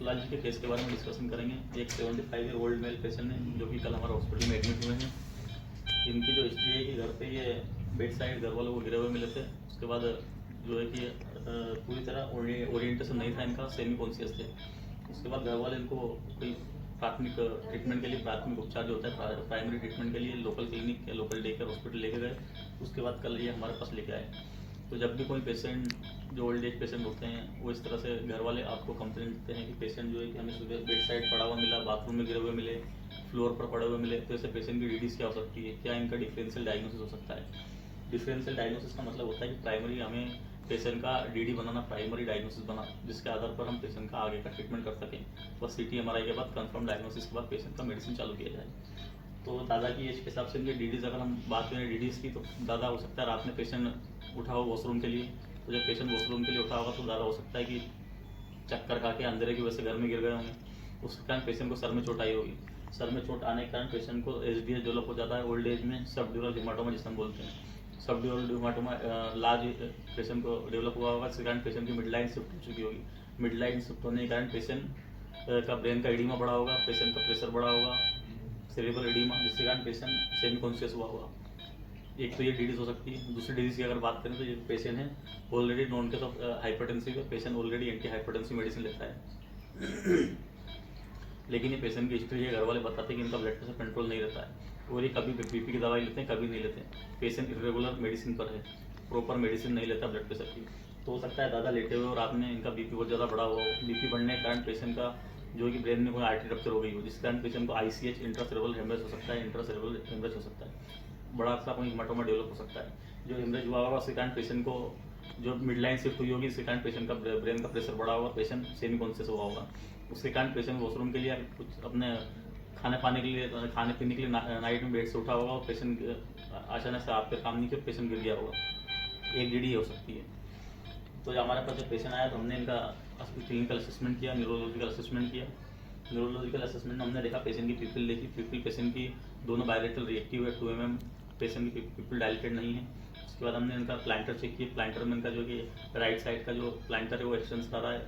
शुक्ला जी के केस के बारे में डिस्कशन करेंगे। एक 75 ईयर ओल्ड मेल पेशेंट है जो कि कल हमारे हॉस्पिटल में एडमिट हुए हैं। इनकी जो हिस्ट्री है कि घर पे ये बेड साइड घर वालों को गिरे हुए मिले थे। उसके बाद जो है कि पूरी तरह ओरिएंटेशन नहीं था इनका, सेमी कॉन्शियस थे। उसके बाद घर वाले इनको कोई प्राथमिक ट्रीटमेंट के लिए, प्राथमिक उपचार जो होता है प्राइमरी ट्रीटमेंट के लिए लोकल क्लिनिक या लोकल डे केयर हॉस्पिटल लेके गए। उसके बाद कल ये हमारे पास लेके आए। तो जब भी कोई पेशेंट जो ओल्ड एज पेशेंट होते हैं वो इस तरह से घर वाले आपको कंप्लेंट देते हैं कि पेशेंट जो है कि हमें सुबह बेड साइड पड़ा हुआ मिला, बाथरूम में गिरे हुए मिले, फ्लोर पर पड़े हुए मिले, तो ऐसे पेशेंट की डीडीज क्या हो सकती है, क्या इनका डिफरेंशियल डायग्नोसिस हो सकता है। डिफरेंशियल डायग्नोसिस का मतलब होता है कि प्राइमरी हमें पेशेंट का डीडी बनाना, प्राइमरी डायग्नोसिस बना, जिसके आधार पर हम पेशेंट का आगे का ट्रीटमेंट कर सकें। बस सीटी एमआरआई के बाद कंफर्म डायग्नोसिस के बाद पेशेंट का मेडिसिन चालू किया जाए। तो दादा की एज के हिसाब से इनके डीडीज अगर हम बात करें डीडीज की, तो दादा हो सकता है रात में पेशेंट उठा हो वॉशरूम के लिए, तो जब पेशेंट वॉशरूम के लिए उठा होगा तो दादा हो सकता है कि चक्कर खा के अंधेरे की वजह से घर में गिर गए होंगे। उसके कारण पेशेंट को सर में चोट आई होगी। सर में चोट आने के कारण पेशेंट को एसडीएच डेवलप हो जाता है ओल्ड एज में, सबड्यूरल हेमाटोमा जिसे हम बोलते हैं। सबड्यूरल हेमाटोमा लार्ज पेशेंट को डेवलप हुआ होगा, इसके कारण पेशेंट की मिड लाइन शिफ्ट हो चुकी होगी। मिड लाइन शिफ्ट होने के कारण पेशेंट का ब्रेन का एडिमा बढ़ा होगा, पेशेंट का प्रेशर बढ़ा होगा, सेरेब्रल एडिमा, जिसके कारण पेशेंट सेमी कॉन्शियस हुआ होगा। एक तो ये डीडीज हो सकती है। दूसरी डीडीज की अगर बात करें तो ये पेशेंट है already known case of hypertensive है, patient already anti hypertensive medicine लेता है। लेकिन ये पेशेंट की हिस्ट्री है, घर वाले बताते हैं कि इनका ब्लड प्रेशर कंट्रोल नहीं रहता है और ये कभी बीपी की दवाई लेते हैं, कभी नहीं लेते। पेशेंट इरेगुलर मेडिसिन पर है, प्रॉपर मेडिसिन नहीं लेता ब्लड प्रेशर की। तो हो सकता है दादा लेटे हुए और रात में इनका बीपी बहुत ज़्यादा बढ़ा हुआ हो। बीपी बढ़ने के कारण पेशेंट का जो कि ब्रेन में कोई आर्टरी रप्चर हो गई हो, जिसके कारण पेशेंट को आईसीएच इंट्रासेरेब्रल हेमरेज हो सकता है, इंट्रासेरेब्रल हेमरेज हो सकता है, बड़ा सा कोई हेमाटोमा डेवलप हो सकता है। जो हेमरेज हुआ होगा उसके कारण पेशेंट को जो मिड लाइन शिफ्ट हुई होगी, इसके कारण पेशेंट का ब्रेन का प्रेशर बढ़ा होगा, पेशेंट सेमी कॉन्शियस हुआ होगा। उसके कारण पेशेंट वॉशरूम के लिए कुछ अपने खाने पाने के लिए, खाने पीने के लिए नाइट में बेड से उठा होगा और पेशेंट अचानक से आपके काम नहीं किया, पेशेंट गिर गया होगा। एक डीडी हो सकती है। तो जो हमारे पास जब पेशेंट आया तो हमने इनका क्लिनिकल असेसमेंट किया, न्यूरोलॉजिकल असेसमेंट किया। न्यूरोलॉजिकल असेसमेंट में हमने देखा पेशेंट की पीपल देखी, पीपल पेशेंट की दोनों बायलेटरल रिएक्टिव है, 2 mm पेशेंट की पीपल डायलेटेड नहीं है। उसके बाद हमने इनका प्लांटर चेक किया। प्लांटर में इनका जो कि राइट साइड का जो प्लांटर है वो एक्सटेंस कर रहा है,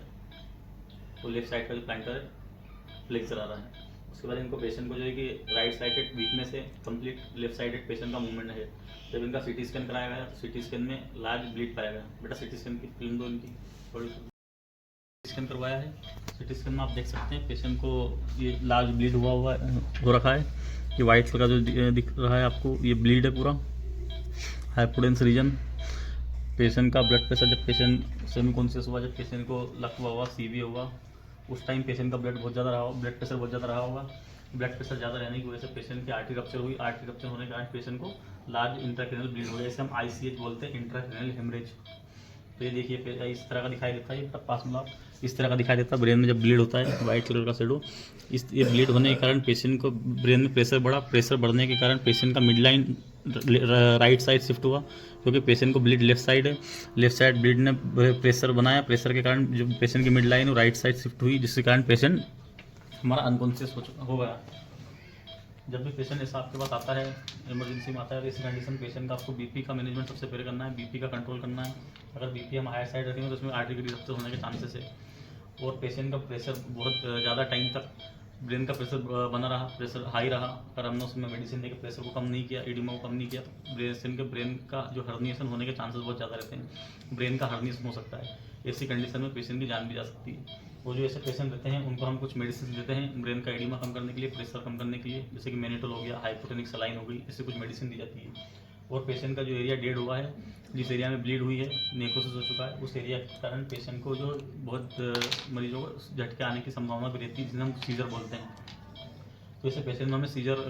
वो लेफ्ट साइड का जो प्लांटर है फ्लेक्सर आ रहा है। उसके बाद इनको पेशेंट को जो है कि राइट साइडेड वीकनेस है, कंप्लीट लेफ्ट साइडेड पेशेंट का मूवमेंट है। जब इनका सीटी स्कैन कराया गया तो सीटी स्कैन में लार्ज ब्लीड पाया गया। बेटा सीटी स्कैन की फिल्म दो इनकी, थोड़ी स्कैन करवाया है। सीटी स्कैन में आप देख सकते हैं पेशेंट को ये लार्ज ब्लीड हो रखा है। ये वाइट कलर का जो दिख रहा है आपको, ये ब्लीड है पूरा, हाइपोडेंस रीजन। पेशेंट का ब्लड प्रेशर, जब पेशेंट सेमी कॉन्शियस हुआ, जब पेशेंट को लक हुआ होगा, सीवी होगा, उस टाइम पेशेंट का ब्लड बहुत ज़्यादा रहा होगा, ब्लड प्रेशर बहुत ज़्यादा रहा होगा। ब्लड प्रेशर ज़्यादा रहने की वजह से पेशेंट की आर्टरी रप्चर हुई। आर्टरी रप्चर होने के कारण पेशेंट को लार्ज इंट्राक्रेनियल ब्लीड हो गया, इसे हम आईसीएच बोलते हैं, इंट्राक्रेनियल हेमरेज। तो ये देखिए इस तरह का दिखाई देता है, ये पास में इस तरह का दिखाई देता है ब्रेन में जब ब्लीड होता है, वाइट कलर का शेडो। ये ब्लीड होने के कारण पेशेंट को ब्रेन में प्रेशर बढ़ा, प्रेशर बढ़ने के कारण पेशेंट का mid line right side shift हुआ, क्योंकि पेशेंट को ब्लीड लेफ्ट साइड है। लेफ्ट साइड ब्लीड ने प्रेशर बनाया, प्रेशर के कारण जो पेशेंट की मिड लाइन है राइट साइड शिफ्ट हुई, जिसके कारण पेशेंट हमारा अनकॉन्शियस हो गया। जब भी पेशेंट ऐसा आपके पास आता है, इमरजेंसी में आता है, तो इस कंडीशन पेशेंट का आपको बीपी का मैनेजमेंट सबसे पहले करना है, बीपी का कंट्रोल करना है। अगर बीपी हम हाई साइड रखेंगे तो उसमें आर्टरी रप्चर होने के चांसेस है। और पेशेंट का प्रेशर बहुत ज़्यादा टाइम तक ब्रेन का प्रेशर बना रहा, प्रेशर हाई रहा, अगर हमने उसमें मेडिसिन देकर प्रेशर को कम नहीं किया, एडिमा को कम नहीं किया, तो पेशेंट के ब्रेन का जो हर्निएशन होने के चांसेस बहुत ज़्यादा रहते हैं। ब्रेन का हर्निएशन हो सकता है। ऐसी कंडीशन में पेशेंट की जान भी जा सकती है। वो जो ऐसे पेशेंट रहते हैं उनको हम कुछ मेडिसिन देते हैं ब्रेन का एडिमा कम करने के लिए, प्रेशर कम करने के लिए, जैसे कि मैनिटोल हो गया, हाइपोटेनिक सलाइन हो गई, ऐसे कुछ मेडिसिन दी जाती है। और पेशेंट का जो एरिया डेड हुआ है, जिस एरिया में ब्लीड हुई है, नेक्रोसिस हो चुका है, उस एरिया के कारण पेशेंट को जो बहुत मरीजों को झटके आने की संभावना भी रहती है, जिसे हम सीजर बोलते हैं। तो ऐसे पेशेंट में हमें सीजर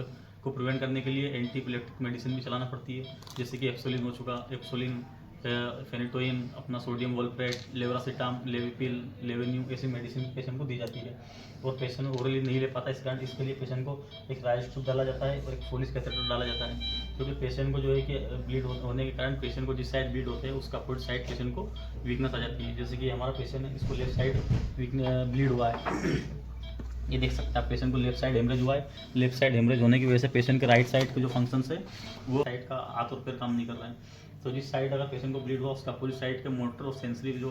को प्रिवेंट करने के लिए एंटी इपिलेप्टिक मेडिसिन भी चलाना पड़ती है, जैसे कि एप्सोलिन हो चुका, एप्सोलिन, फेनिटोइन, अपना सोडियम वोल्प्रेट, लेवरासिटाम, लेविपिल, लेवेन्यू, ऐसी मेडिसिन पेशेंट को दी जाती है। और पेशेंट ओरली नहीं ले पाता, इस कारण इसके लिए पेशेंट को एक राइस ट्यूब डाला जाता है और एक फोलिस कैथेटर डाला जाता है, क्योंकि पेशेंट को जो है कि ब्लीड होने के कारण पेशेंट को जिस साइड ब्लीड होते हैं उसका अपोजिट साइड पेशेंट को वीकनेस आ जाती है। जैसे कि हमारा पेशेंट है, इसको लेफ्ट साइड ब्लीड हुआ है, ये देख सकते हैं आप, पेशेंट को लेफ्ट साइड हेमरेज हुआ है। लेफ्ट साइड हेमरेज होने की वजह से पेशेंट के राइट साइड के जो फंक्शंस है वो साइड का हाथ और पैर काम नहीं कर रहे हैं। तो जिस साइड अगर पेशेंट को ब्लीड हुआ उसका अपोजिट साइड के मोटर और सेंसरी जो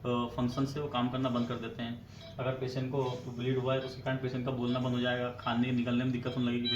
फंक्शन है वो काम करना बंद कर देते हैं। अगर पेशेंट को ब्लीड हुआ है तो उसके कारण पेशेंट का बोलना बंद हो जाएगा, खाने निकलने में दिक्कत होने लगेगी,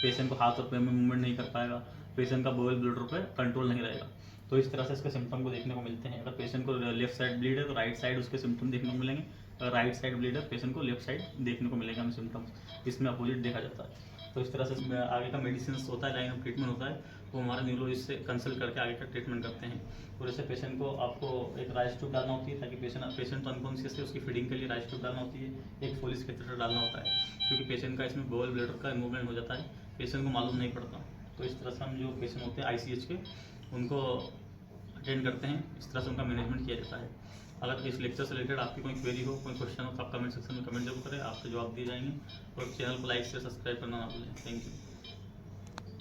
पेशेंट को हाथ और पैर में मूवमेंट नहीं कर पाएगा, पेशेंट का बोअल ब्लडर पे कंट्रोल नहीं रहेगा। तो इस तरह से इसके सिम्टम को देखने को मिलते हैं। अगर पेशेंट को लेफ्ट साइड ब्लीड है तो राइट साइड उसके सिम्टम देखने को मिलेंगे, अगर राइट साइड ब्लीड है पेशेंट को लेफ्ट साइड देखने को मिलेगा हमें सिम्टम्स, इसमें अपोजिट देखा जाता है। तो इस तरह से आगे का मेडिसिन होता है, लाइन ऑफ ट्रीटमेंट होता है, वो हमारे न्यूरोलॉजिस्ट से कंसल्ट करके आगे का ट्रीटमेंट करते हैं। और ऐसे पेशेंट को आपको एक राइस ट्यूब डालना होती है ताकि पेशेंट तो अनकॉन्शियस है, उसकी फीडिंग के लिए राइस ट्यूब डालना होती है, एक फोलिस कैथेटर डालना होता है, क्योंकि पेशेंट का इसमें बोअल ब्लडर का मूवमेंट हो जाता है, पेशेंट को मालूम नहीं पड़ता। तो इस तरह से हम जो पेशेंट होते हैं ICH के उनको अटेंड करते हैं, इस तरह से उनका मैनेजमेंट किया जाता है। अगर इस लेक्चर से रिलेटेड आपकी कोई क्वेरी हो, कोई क्वेश्चन हो तो आप कमेंट सेक्शन में कमेंट जरूर करें, आपके जवाब दिए जाएंगे। और चैनल को लाइक शेयर सब्सक्राइब करना ना भूलें। Thank you.